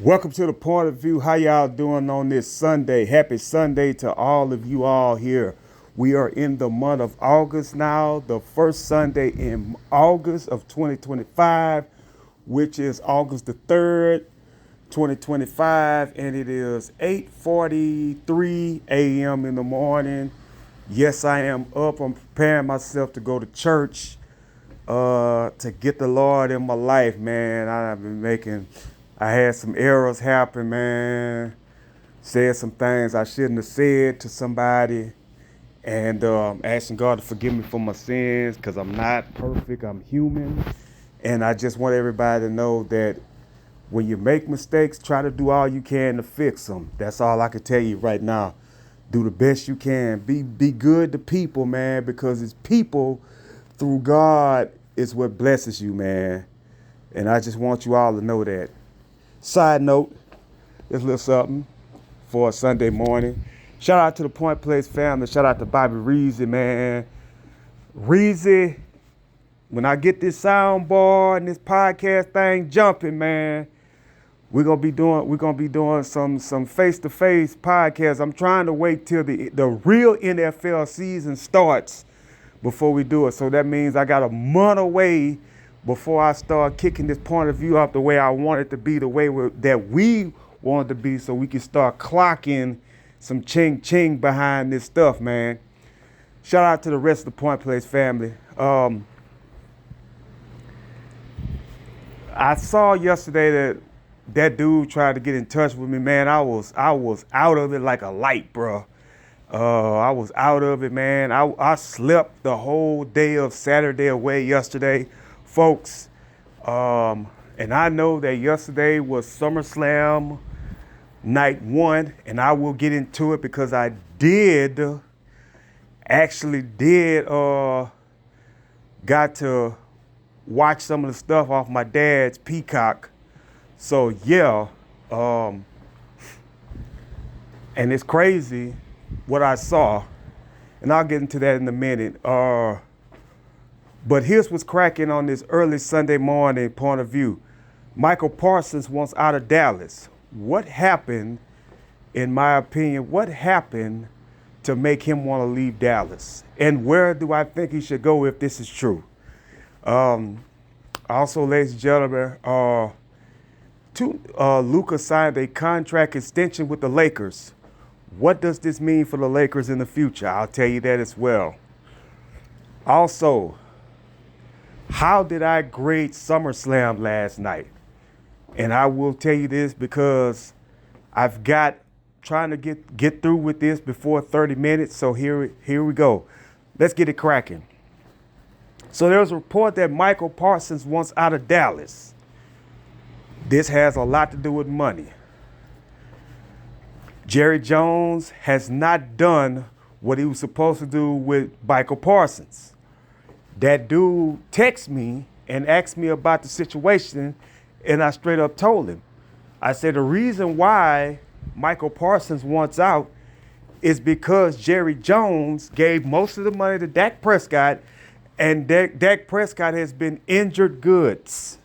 Welcome to the point of view. How y'all doing on this Sunday? Happy Sunday to all of you all here. We are in the month of August now, the first Sunday in August of 2025, which is August the 3rd, 2025, and it is 8:43 a.m. in the morning. Yes, I am up. I'm preparing myself to go to church to get the Lord in my life, man. I had some errors happen, man. Said some things I shouldn't have said to somebody, and asking God to forgive me for my sins because I'm not perfect. I'm human, and I just want everybody to know that when you make mistakes, try to do all you can to fix them. That's all I can tell you right now. Do the best you can. Be good to people, man, because it's people through God is what blesses you, man. And I just want you all to know that. Side note, this little something for a Sunday morning. Shout out to the Point Place family. Shout out to Bobby Reezy, man. Reezy, when I get this sound bar and this podcast thing jumping, man, we're gonna be doing some face-to-face podcasts. I'm trying to wait till the real NFL season starts before we do it. So that means I got a month away before I start kicking this point of view up the way I want it to be, the way that we want it to be, so we can start clocking some ching behind this stuff, man. Shout out to the rest of the Point Place family. I saw yesterday that dude tried to get in touch with me, man. I was out of it like a light, bro. I was out of it, man. I slept the whole day of Saturday away yesterday, folks. And I know that yesterday was SummerSlam night one, and I will get into it because I actually got to watch some of the stuff off my dad's Peacock. So yeah, and it's crazy what I saw, and I'll get into that in a minute. But here's what's cracking on this early Sunday morning point of view. Michael Parsons wants out of Dallas. What happened, in my opinion, what happened to make him want to leave Dallas? And where do I think he should go if this is true? Also, ladies and gentlemen, Luka signed a contract extension with the Lakers. What does this mean for the Lakers in the future? I'll tell you that as well. Also, how did I grade SummerSlam last night? And I will tell you this because I've got trying to get through with this before 30 minutes. So here we go. Let's get it cracking. So there was a report that Michael Parsons wants out of Dallas. This has a lot to do with money. Jerry Jones has not done what he was supposed to do with Michael Parsons. That dude texted me and asked me about the situation, and I straight up told him. I said the reason why Michael Parsons wants out is because Jerry Jones gave most of the money to Dak Prescott, and Dak Prescott has been injured goods.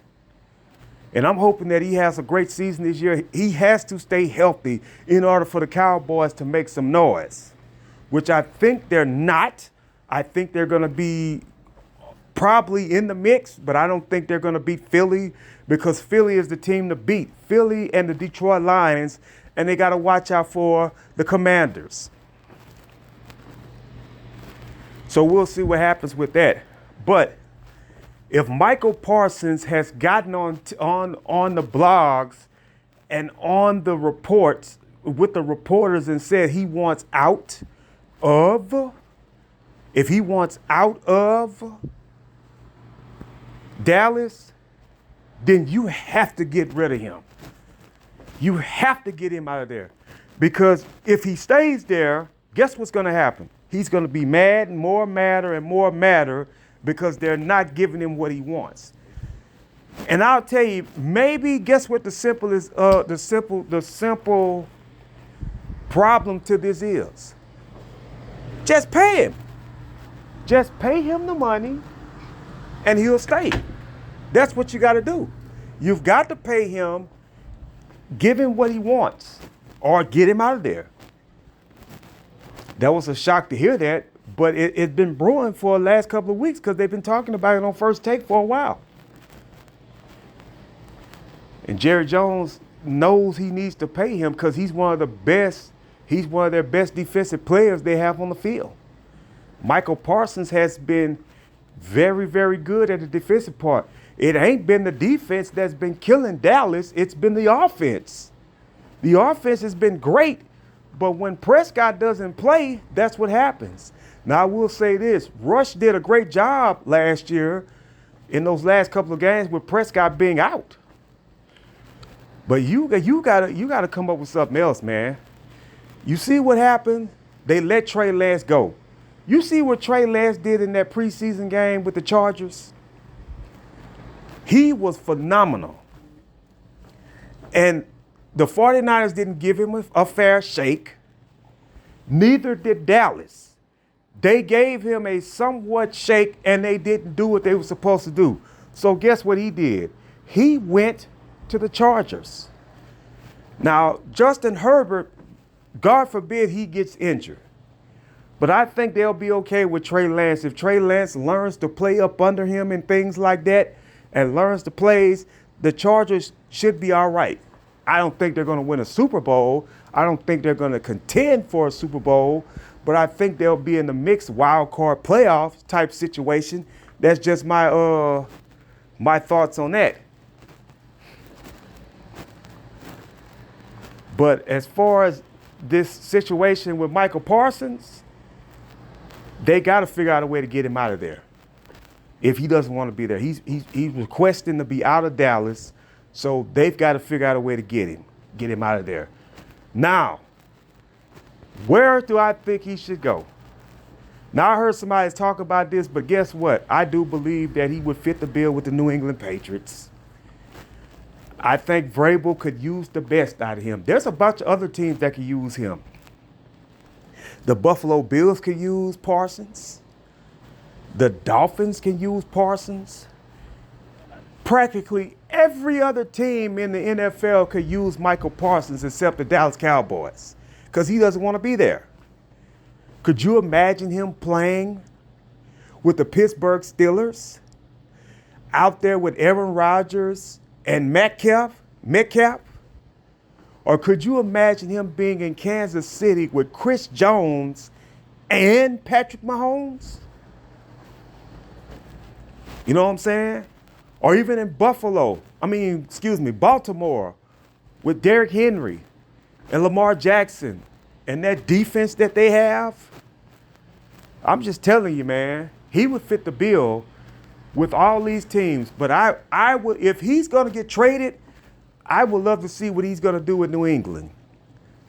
And I'm hoping that he has a great season this year. He has to stay healthy in order for the Cowboys to make some noise, which I think they're not. I think they're going to be probably in the mix, but I don't think they're going to beat Philly because Philly is the team to beat. Philly and the Detroit Lions, and they got to watch out for the Commanders. So we'll see what happens with that. But if Michael Parsons has gotten on the blogs and on the reports with the reporters and said he wants out of, if he wants out of Dallas, then you have to get rid of him. You have to get him out of there. Because if he stays there, guess what's going to happen? He's going to be mad and more madder because they're not giving him what he wants. And I'll tell you, maybe guess what the simple problem to this is? Just pay him. Just pay him the money and he'll stay. That's what you got to do. You've got to pay him give him what he wants or get him out of there. That was a shock to hear that, but it's been brewing for the last couple of weeks because they've been talking about it on First Take for a while. And Jerry Jones knows he needs to pay him because he's one of the best. He's one of their best defensive players they have on the field. Michael Parsons has been very, very good at the defensive part. It ain't been the defense that's been killing Dallas. It's been the offense. The offense has been great, but when Prescott doesn't play, that's what happens. Now, I will say this. Rush did a great job last year in those last couple of games with Prescott being out. But you gotta come up with something else, man. You see what happened? They let Trey Lance go. You see what Trey Lance did in that preseason game with the Chargers? He was phenomenal. And the 49ers didn't give him a fair shake. Neither did Dallas. They gave him a somewhat shake, and they didn't do what they were supposed to do. So guess what he did? He went to the Chargers. Now, Justin Herbert, God forbid he gets injured. But I think they'll be okay with Trey Lance. If Trey Lance learns to play up under him and things like that and learns the plays, the Chargers should be all right. I don't think they're going to win a Super Bowl. I don't think they're going to contend for a Super Bowl. But I think they'll be in the mixed wild card playoff type situation. That's just my my thoughts on that. But as far as this situation with Michael Parsons, they got to figure out a way to get him out of there. If he doesn't want to be there, he's requesting to be out of Dallas, so they've got to figure out a way to get him out of there. Now, where do I think he should go? Now, I heard somebody talk about this, but guess what? I do believe that he would fit the bill with the New England Patriots. I think Vrabel could use the best out of him. There's a bunch of other teams that could use him. The Buffalo Bills could use Parsons. The Dolphins can use Parsons. Practically every other team in the NFL could use Michael Parsons except the Dallas Cowboys because he doesn't want to be there. Could you imagine him playing with the Pittsburgh Steelers out there with Aaron Rodgers and Metcalf? Or could you imagine him being in Kansas City with Chris Jones and Patrick Mahomes? You know what I'm saying? Or even in Baltimore with Derrick Henry and Lamar Jackson and that defense that they have. I'm just telling you, man, he would fit the bill with all these teams. But I would, if he's going to get traded, I would love to see what he's going to do with New England.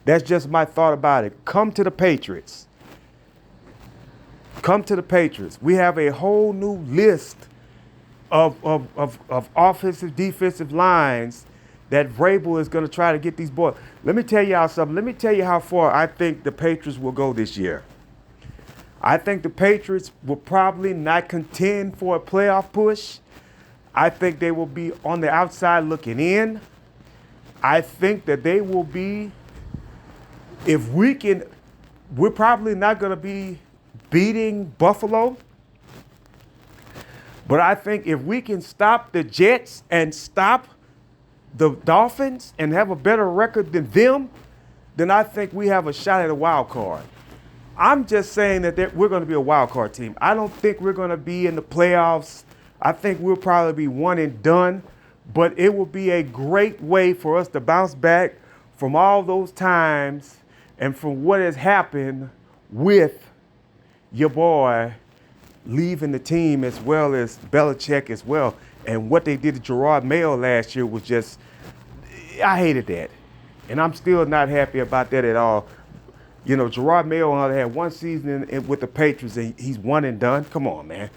That's just my thought about it. Come to the Patriots. Come to the Patriots. We have a whole new list of offensive, defensive lines that Vrabel is going to try to get these boys. Let me tell y'all something. Let me tell you how far I think the Patriots will go this year. I think the Patriots will probably not contend for a playoff push. I think they will be on the outside looking in. I think that they will be, we're probably not going to be beating Buffalo. But I think if we can stop the Jets and stop the Dolphins and have a better record than them, then I think we have a shot at a wild card. I'm just saying that we're going to be a wild card team. I don't think we're going to be in the playoffs. I think we'll probably be one and done. But it will be a great way for us to bounce back from all those times and from what has happened with your boy leaving the team as well as Belichick as well. And what they did to Gerard Mayo last year was just, I hated that. And I'm still not happy about that at all. You know, Gerard Mayo had one season with the Patriots and he's one and done. Come on, man.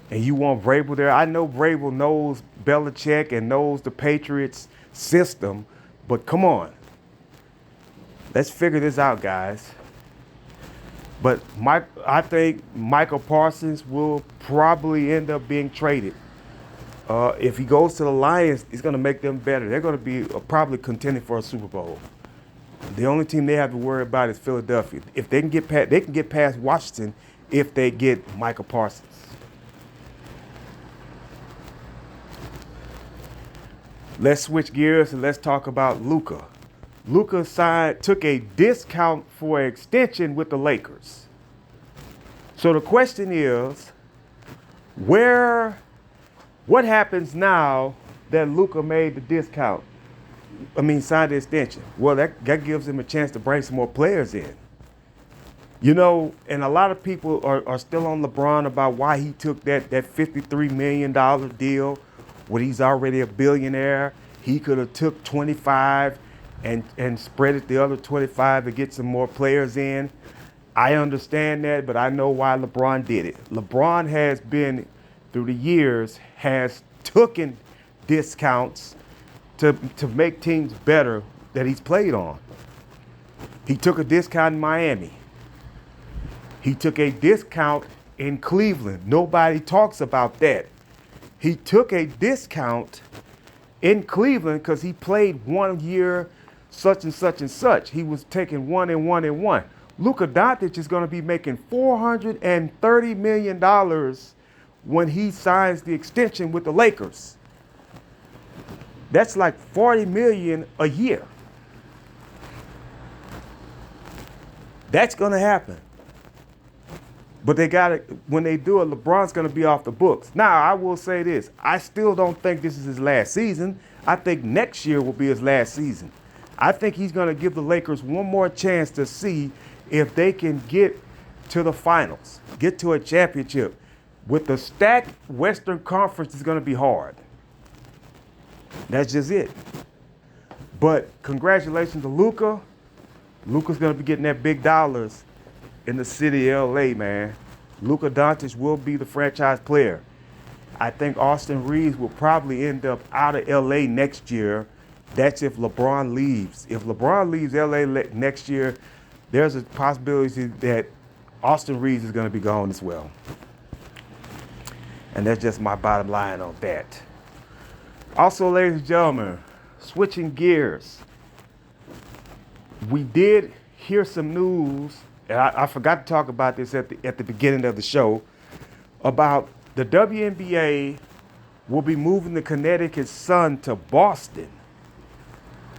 And you want Vrabel there? I know Vrabel knows Belichick and knows the Patriots system, but come on. Let's figure this out, guys. But I think Michael Parsons will probably end up being traded. If he goes to the Lions, he's going to make them better. They're going to be probably contending for a Super Bowl. The only team they have to worry about is Philadelphia. If they can get past, they can get past Washington if they get Michael Parsons. Let's switch gears and let's talk about Luka. Luka took a discount for an extension with the Lakers. So the question is, what happens now that Luka made the discount? Signed the extension. Well, that gives him a chance to bring some more players in. And a lot of people are still on LeBron about why he took that $53 million deal when he's already a billionaire. He could have took 25 and spread it the other 25 to get some more players in. I understand that, but I know why LeBron did it. LeBron has been, through the years, has taken discounts to make teams better that he's played on. He took a discount in Miami. He took a discount in Cleveland. Nobody talks about that. He took a discount in Cleveland because he played 1 year, such and such and such. He was taking 1 and 1 and 1. Luka Doncic is going to be making $430 million when he signs the extension with the Lakers. That's like $40 million a year. That's going to happen. But they got it. When they do it, LeBron's going to be off the books. Now, I will say this. I still don't think this is his last season. I think next year will be his last season. I think he's going to give the Lakers one more chance to see if they can get to the finals, get to a championship. With the stacked Western Conference, it's going to be hard. That's just it. But congratulations to Luka. Luka's going to be getting that big dollars in the city of LA, man. Luka Doncic will be the franchise player. I think Austin Reeves will probably end up out of LA next year. That's if LeBron leaves. If LeBron leaves LA next year, there's a possibility that Austin Reeves is going to be gone as well. And that's just my bottom line on that. Also, ladies and gentlemen, switching gears, we did hear some news, and I forgot to talk about this at the beginning of the show, about the WNBA will be moving the Connecticut Sun to Boston.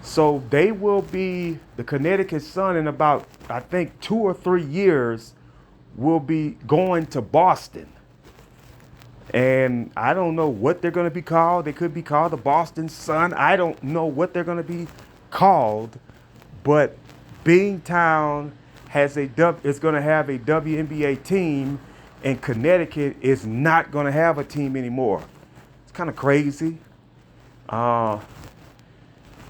So they will be, the Connecticut Sun in about, I think, 2 or 3 years will be going to Boston. And I don't know what they're going to be called. They could be called the Boston Sun. I don't know what they're going to be called. But Beantown is going to have a WNBA team, and Connecticut is not going to have a team anymore. It's kind of crazy.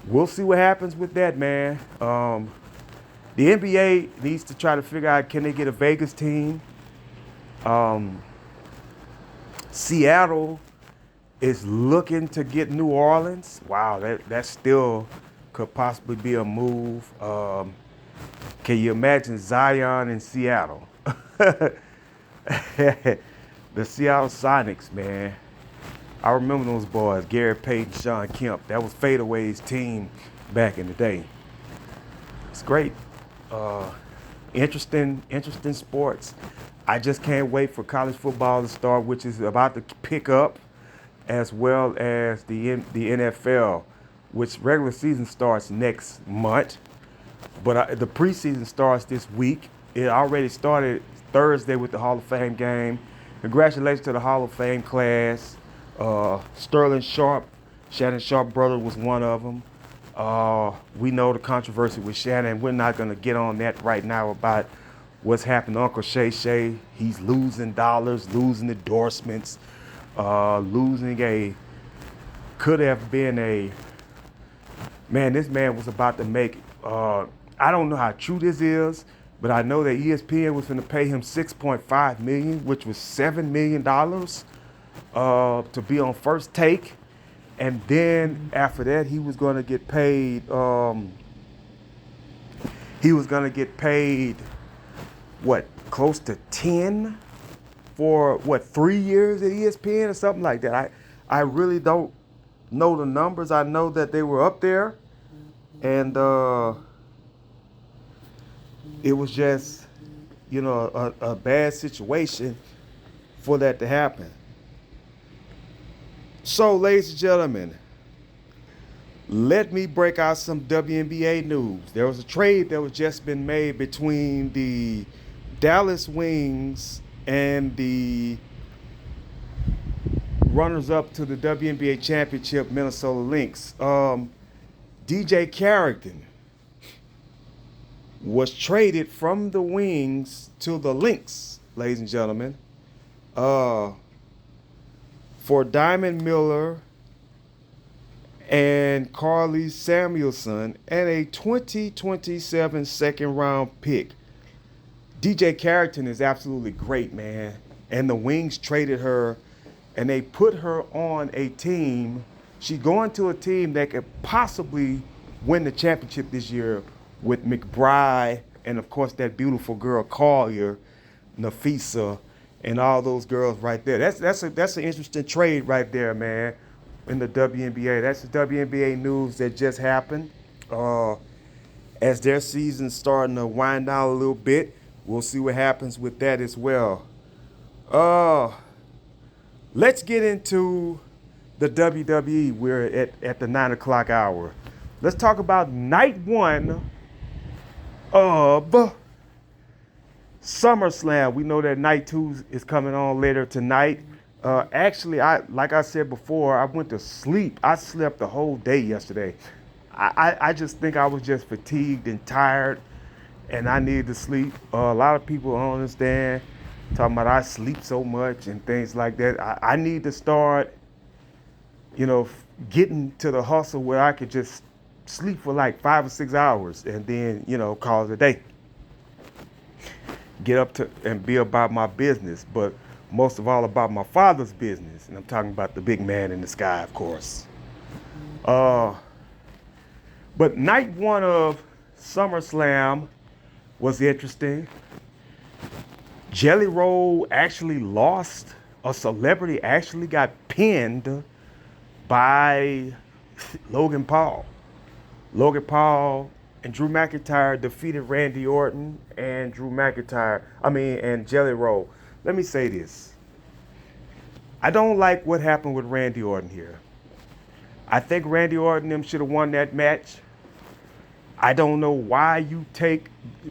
We'll see what happens with that, man. The NBA needs to try to figure out, can they get a Vegas team? Seattle is looking to get New Orleans. Wow, that still could possibly be a move. Can you imagine Zion in Seattle? The Seattle Sonics, man. I remember those boys, Gary Payton, Sean Kemp. That was Fadeaway's team back in the day. It's great. Interesting sports. I just can't wait for college football to start, which is about to pick up, as well as the NFL, which regular season starts next month. But the preseason starts this week. It already started Thursday with the Hall of Fame game. Congratulations to the Hall of Fame class. Sterling Sharp, Shannon Sharp brother, was one of them. We know the controversy with Shannon. We're not going to get on that right now about what's happened to Uncle Shay Shay. He's losing dollars, losing endorsements, could have been this man was about to make, I don't know how true this is, but I know that ESPN was going to pay him $6.5 million, which was $7 million to be on First Take. And then after that, he was going to get paid, close to 10 for 3 years at ESPN or something like that. I really don't know the numbers. I know that they were up there, and it was just, a bad situation for that to happen. So, ladies and gentlemen, let me break out some WNBA news. There was a trade that was just been made between the Dallas Wings and the runners-up to the WNBA championship, Minnesota Lynx. DJ Carrington was traded from the Wings to the Lynx, ladies and gentlemen, for Diamond Miller and Carly Samuelson and a 2027 second round pick. DJ Carrington is absolutely great, man. And the Wings traded her and they put her on a team. She's going to a team that could possibly win the championship this year with McBride and, of course, that beautiful girl Collier, Nafisa, and all those girls right there. That's an interesting trade right there, man, in the WNBA. That's the WNBA news that just happened. As their season's starting to wind down a little bit, we'll see what happens with that as well. Let's get into the WWE. We're at the 9 o'clock hour. Let's talk about night one of SummerSlam. We know that night two is coming on later tonight. Actually, like I said before, I went to sleep. I slept the whole day yesterday. I just think I was just fatigued and tired, and I needed to sleep. A lot of people don't understand, talking about I sleep so much and things like that. I need to start, getting to the hustle where I could just sleep for like 5 or 6 hours and then, call it a day. Get up to and be about my business, but most of all about my Father's business. And I'm talking about the big man in the sky, of course. But night one of SummerSlam was interesting. Jelly Roll actually lost. A celebrity actually got pinned by Logan Paul. Logan Paul and Drew McIntyre defeated Randy Orton and and Jelly Roll. Let me say this. I don't like what happened with Randy Orton here. I think Randy Orton and them should have won that match. I don't know why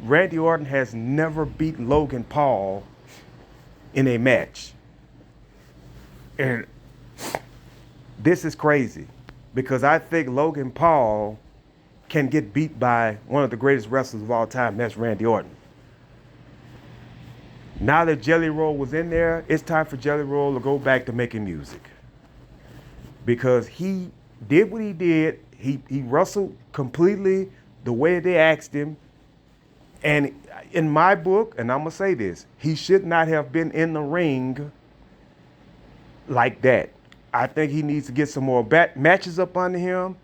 Randy Orton has never beaten Logan Paul in a match. And this is crazy because I think Logan Paul can get beat by one of the greatest wrestlers of all time. That's Randy Orton. Now that Jelly Roll was in there, it's time for Jelly Roll to go back to making music. Because he did what he did. He wrestled completely the way they asked him. And in my book, and I'm going to say this, he should not have been in the ring like that. I think he needs to get some more matches up under him.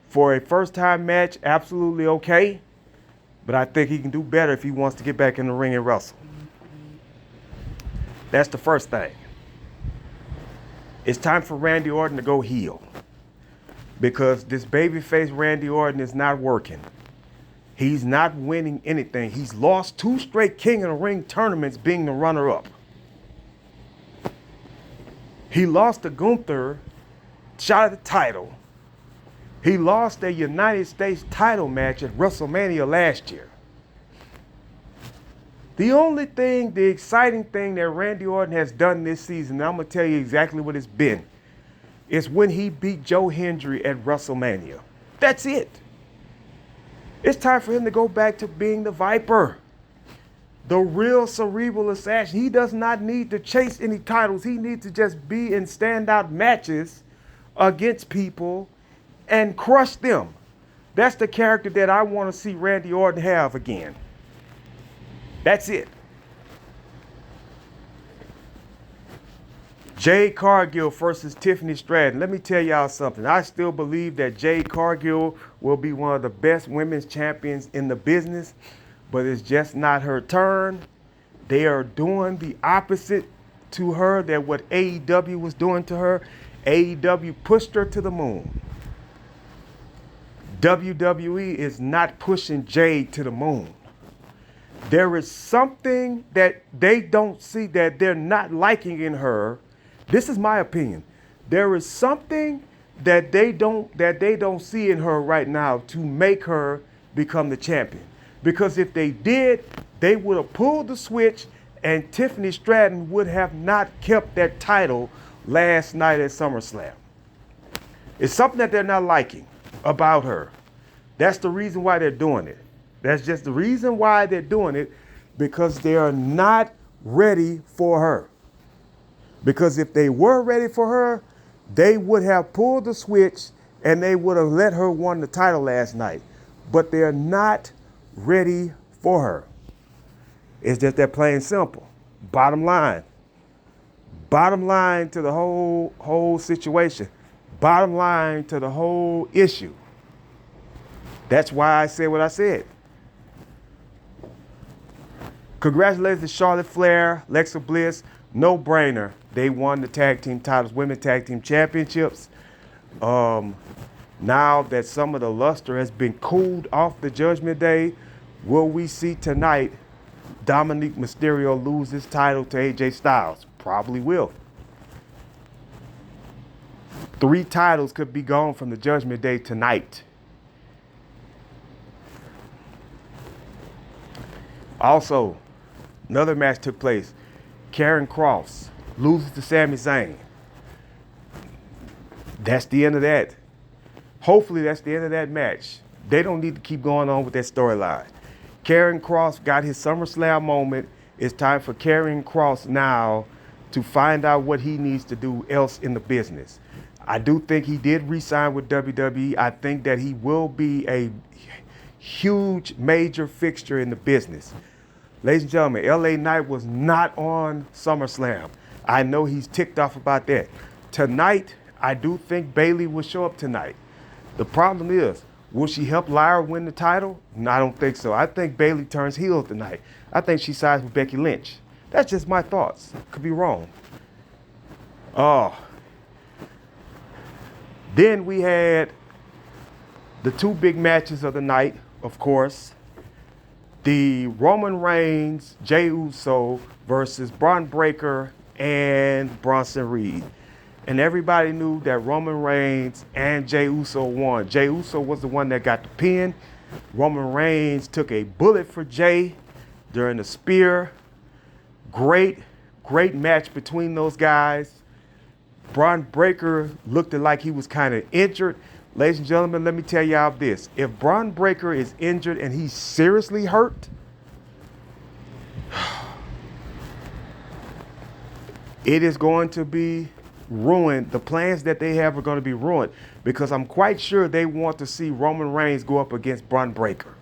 For a first-time match, absolutely okay. But I think he can do better if he wants to get back in the ring and wrestle. That's the first thing. It's time for Randy Orton to go heel. Because this babyface Randy Orton is not working. He's not winning anything. He's lost 2 straight King of the Ring tournaments being the runner-up. He lost to Gunther, shot at the title. He lost a United States title match at WrestleMania last year. The exciting thing that Randy Orton has done this season, and I'm going to tell you exactly what it's been, is when he beat Joe Hendry at WrestleMania. That's it. It's time for him to go back to being the Viper. The real cerebral assassin. He does not need to chase any titles. He needs to just be in standout matches against people and crush them. That's the character that I want to see Randy Orton have again. That's it. Jade Cargill versus Tiffany Stratton. Let me tell y'all something. I still believe that Jade Cargill will be one of the best women's champions in the business, but it's just not her turn. They are doing the opposite to her than what AEW was doing to her. AEW pushed her to the moon. WWE is not pushing Jade to the moon. There is something that they don't see, that they're not liking in her. This is my opinion. There is something that they don't see in her right now to make her become the champion. Because if they did, they would have pulled the switch and Tiffany Stratton would have not kept that title last night at SummerSlam. It's something that they're not liking about her. That's the reason why they're doing it. That's just the reason why they're doing it, because they are not ready for her. Because if they were ready for her, they would have pulled the switch and they would have let her win the title last night. But they're not ready for her. It's just that plain simple. Bottom line. Bottom line to the whole situation. Bottom line to the whole issue. That's why I said what I said. Congratulations to Charlotte Flair, Alexa Bliss. No brainer. They won the tag team titles, women tag team championships. Now that some of the luster has been cooled off the Judgment Day, will we see tonight Dominic Mysterio lose his title to AJ Styles? Probably will. 3 titles could be gone from the Judgment Day tonight. Also, another match took place. Karen Cross loses to Sami Zayn. That's the end of that. Hopefully that's the end of that match. They don't need to keep going on with that storyline. Karen Cross got his SummerSlam moment. It's time for Karen Cross now to find out what he needs to do else in the business. I do think he did re-sign with WWE. I think that he will be a huge, major fixture in the business. Ladies and gentlemen, LA Knight was not on SummerSlam. I know he's ticked off about that. Tonight, I do think Bayley will show up tonight. The problem is, will she help Lyra win the title? No, I don't think so. I think Bayley turns heel tonight. I think she sides with Becky Lynch. That's just my thoughts. Could be wrong. Then we had the 2 big matches of the night, of course. The Roman Reigns, Jey Uso versus Braun Breaker and Bronson Reed. And everybody knew that Roman Reigns and Jey Uso won. Jey Uso was the one that got the pin. Roman Reigns took a bullet for Jey during the spear. Great match between those guys. Braun Breaker looked like he was kind of injured. Ladies and gentlemen, let me tell y'all this. If Braun Breaker is injured and he's seriously hurt, it is going to be ruined. The plans that they have are going to be ruined, because I'm quite sure they want to see Roman Reigns go up against Braun Breaker.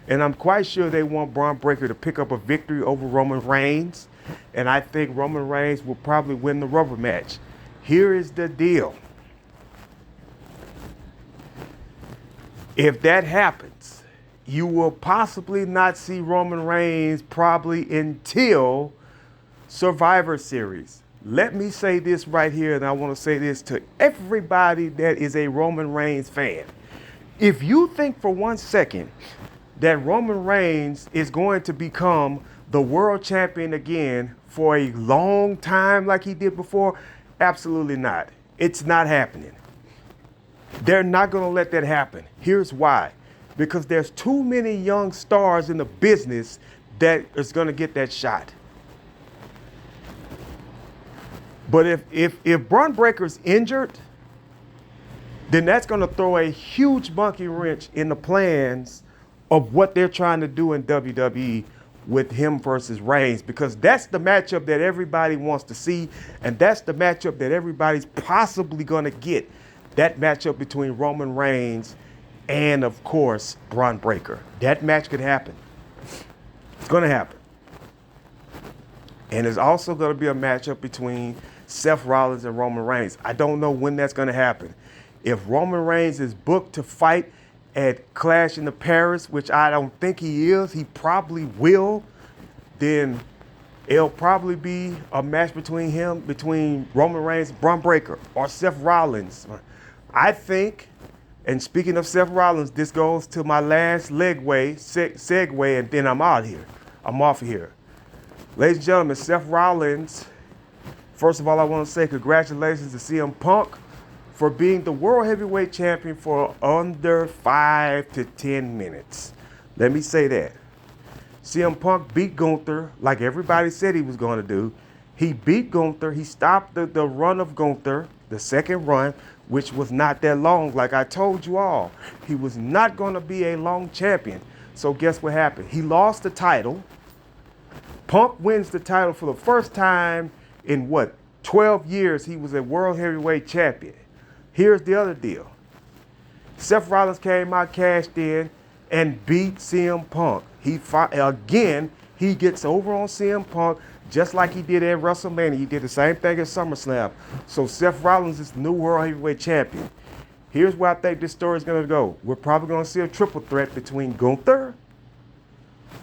And I'm quite sure they want Braun Breaker to pick up a victory over Roman Reigns. And I think Roman Reigns will probably win the rubber match. Here is the deal. If that happens, you will possibly not see Roman Reigns probably until Survivor Series. Let me say this right here, and I want to say this to everybody that is a Roman Reigns fan. If you think for 1 second that Roman Reigns is going to become the world champion again for a long time like he did before, absolutely not. It's not happening. They're not going to let that happen. Here's why. Because there's too many young stars in the business that is going to get that shot. But if Braun Breaker's injured, then that's going to throw a huge monkey wrench in the plans of what they're trying to do in WWE with him versus Reigns, because that's the matchup that everybody wants to see, and that's the matchup that everybody's possibly going to get. That matchup between Roman Reigns and, of course, Braun Breaker. That match could happen. It's going to happen. And there's also going to be a matchup between Seth Rollins and Roman Reigns. I don't know when that's going to happen. If Roman Reigns is booked to fight at Clash in Paris, which I don't think he is, he probably will, then It'll probably be a match between Roman Reigns, Braun Breaker, or Seth Rollins. I think, and speaking of Seth Rollins, this goes to my last segue, and then I'm out here. I'm off of here. Ladies and gentlemen, Seth Rollins, first of all, I want to say congratulations to CM Punk for being the World Heavyweight Champion for under 5 to 10 minutes. Let me say that. CM Punk beat Gunther like everybody said he was going to do. He beat Gunther. He stopped the run of Gunther, the second run, which was not that long. Like I told you all, he was not going to be a long champion. So guess what happened? He lost the title. Punk wins the title for the first time in 12 years he was a World Heavyweight Champion. Here's the other deal. Seth Rollins came out, cashed in, and beat CM Punk. He gets over on CM Punk just like he did at WrestleMania. He did the same thing at SummerSlam. So Seth Rollins is the new World Heavyweight Champion. Here's where I think this story is going to go. We're probably going to see a triple threat between Gunther,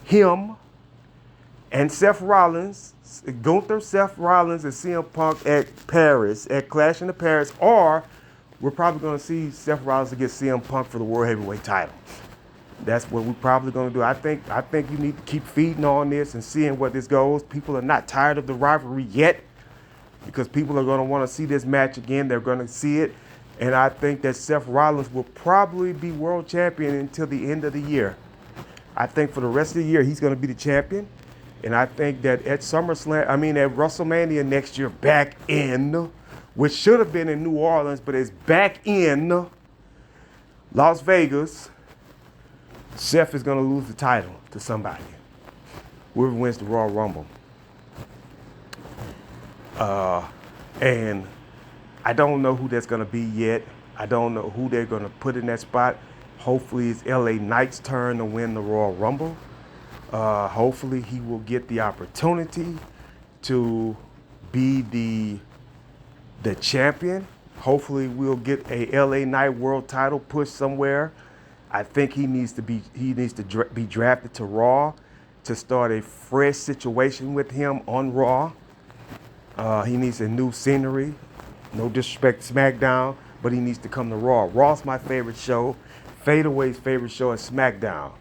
him, and Seth Rollins. Gunther, Seth Rollins, and CM Punk at Paris, at Clash in the Paris, or we're probably going to see Seth Rollins against CM Punk for the World Heavyweight title. That's what we're probably going to do. I think you need to keep feeding on this and seeing where this goes. People are not tired of the rivalry yet because people are going to want to see this match again. They're going to see it. And I think that Seth Rollins will probably be world champion until the end of the year. I think for the rest of the year, he's going to be the champion. And I think that at WrestleMania next year, back in, which should have been in New Orleans, but it's back in Las Vegas, Seth is going to lose the title to somebody. Whoever wins the Royal Rumble. And I don't know who that's going to be yet. I don't know who they're going to put in that spot. Hopefully it's LA Knight's turn to win the Royal Rumble. Hopefully he will get the opportunity to be the champion. Hopefully we'll get a LA Knight world title push somewhere. I think he needs to be drafted to Raw to start a fresh situation with him on Raw. He needs a new scenery. No disrespect to SmackDown, but he needs to come to Raw. Raw's my favorite show. Fadeaway's favorite show is SmackDown.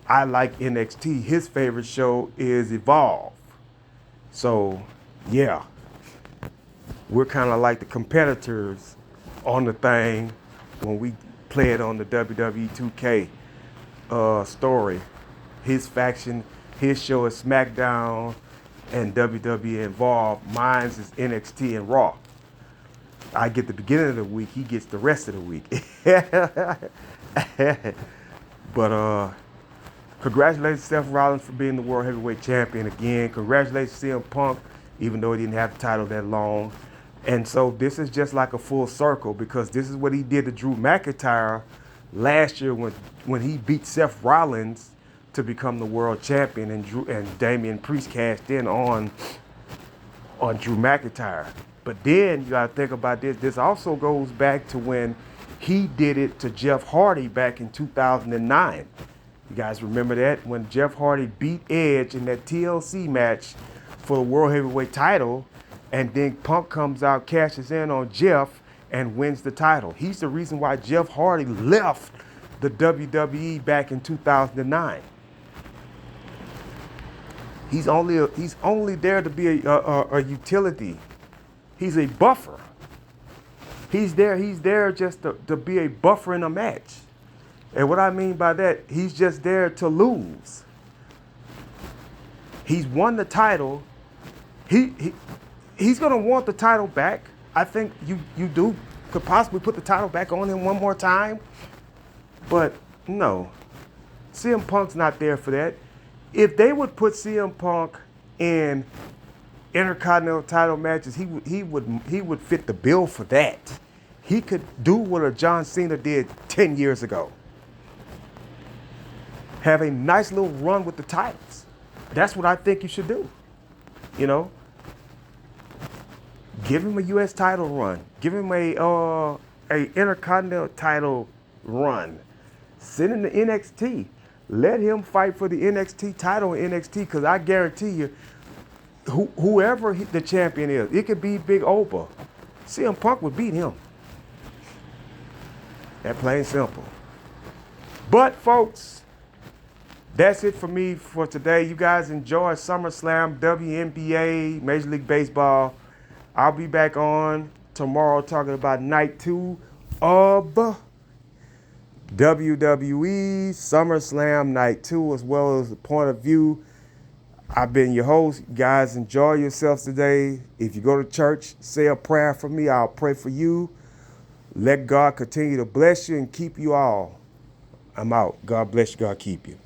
I like NXT. His favorite show is Evolve. So, yeah. We're kind of like the competitors on the thing when we play it on the WWE 2K story. His faction, his show is SmackDown and WWE Evolve. Mine's is NXT and Raw. I get the beginning of the week. He gets the rest of the week. But congratulations, Seth Rollins, for being the World Heavyweight Champion again. Congratulations, CM Punk, even though he didn't have the title that long. And so this is just like a full circle because this is what he did to Drew McIntyre last year when he beat Seth Rollins to become the world champion, and Damian Priest cashed in on Drew McIntyre. But then you got to think about this. This also goes back to when he did it to Jeff Hardy back in 2009. You guys remember that? When Jeff Hardy beat Edge in that TLC match for the World Heavyweight title, and then Punk comes out, cashes in on Jeff, and wins the title. He's the reason why Jeff Hardy left the WWE back in 2009. He's only there to be a utility. He's a buffer. He's there just to be a buffer in a match. And what I mean by that, he's just there to lose. He's won the title. He's gonna want the title back. I think you could possibly put the title back on him one more time. But no, CM Punk's not there for that. If they would put CM Punk in Intercontinental title matches, he would fit the bill for that. He could do what a John Cena did 10 years ago. Have a nice little run with the titles. That's what I think you should do. You know, give him a U.S. title run. Give him a Intercontinental title run. Send him to NXT. Let him fight for the NXT title in NXT, because I guarantee you, whoever the champion is, it could be Big Oprah. CM Punk would beat him. That plain simple. But folks, that's it for me for today. You guys enjoy SummerSlam, WNBA, Major League Baseball. I'll be back on tomorrow talking about night 2 of WWE SummerSlam night 2, as well as the point of view. I've been your host. You guys enjoy yourselves today. If you go to church, say a prayer for me. I'll pray for you. Let God continue to bless you and keep you all. I'm out. God bless you. God keep you.